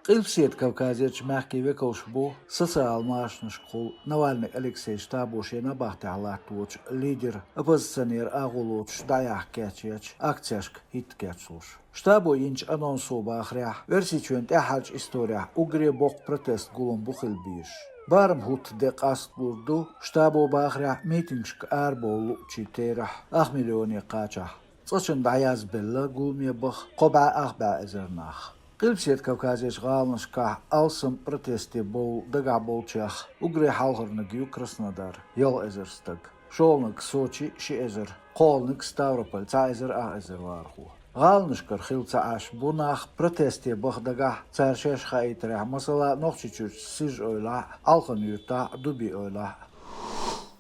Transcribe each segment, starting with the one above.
Qilpsiyet Kavkaziyach mahkeve kavshbu social maaşını şkol Navalny Aleksey Shtaboshena bahtiyalatuç lider opozitsioner ağuluç dayak geçiç aktiyaşk hit geçuluş. Штабу инч анонсу бахря версичуент эхалч история угре бок протест гулум бухил биш. Барм хут де qastburdu штабу бахря митингшк арболу читера ахмилиони qacha. Цочын даяз белла гулме бах qoba ахба ezernach. Qilpsiyet Kavkaziyach g'alnishka alsım protesti bol daga bolchach ugre halgırnıgı Krasnodar yol ezerstag. Şolnik Sochi şi ezer qolnik Stavropol ca ezer a ezer varhu. G'alnishkar xilca aş bunaq protesti baxdaga çarşeş xayitra masala noqchichur sij oyla alqın yurta dubi oyla.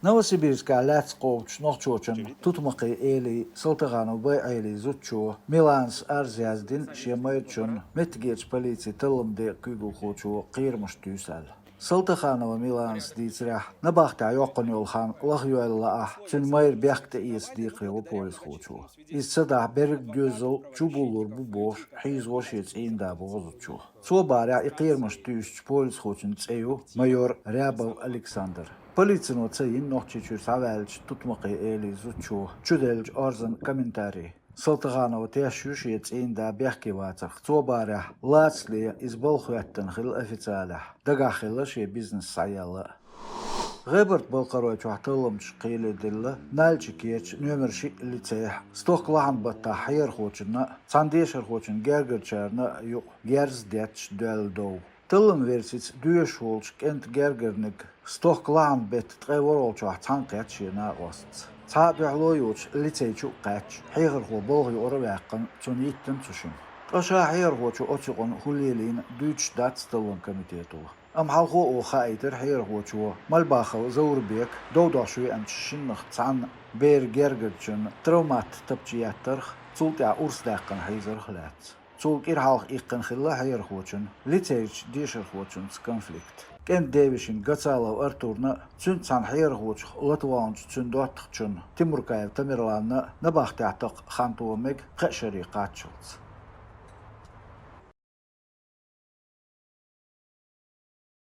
Novosibirsk'a Latskowch noqchochen tutmaqi eli Saltagano bay eli zutcho Milans Arziazdin shemaychun metgech politsiya tılımde kugul xochu qirmush tüsel. Saltaganova Milans ditsrah nabaqta yoqqan yolxan lahyualla tün mayr baqta isdiqi polis xochu. İssada berg gözül çubulur bu boş hizvoshets inda bozutchu. Sobara iqirmush tüs polis xochun tseyu mayor Ryabov Alexander. Полицину цаин нохчичур савалч tutmaqi eli zutchu chudelj arzan комментарий. Saltaganova teşüş yetsinda behkivataq sobara latsli izbolxuattan xil ofitsiala dagaxilla şey biznes sayalı. Robert Balqaroych waxtılımç qiyli dilla nalchikeç nömer şi litseh stoqlahan batta hayır xochuna sandeşer xochun gergerçarna yoq gerzdetch döldov. Tılım versits düş olç kent gergernik stoqlahan bet tqevorolç tanqat şina ost. Sadühloyuç litseyçu qaç hayır xo bolği orabaqın çunittin çuşun. Aşa hayır xoçu oçuqun hulilin düç dat tılım komitetu. Am halxo o xaytir hayır xoçu malbaxı zawrbek dowdaşu amçşinx tan ber gergerçün traumat tapçiyatır sulta ursdaqın hayzır xlat. Zulkir halk iqqin xilla hayır xoçun litseyç dişir xoçun konflikt. Kent devişin Gatsalav Arturna çün san hayır xoç Latvanç çün doatçın Timurkayev Tamirlanna nabaqtaq xantumek qaşari qaçıldı.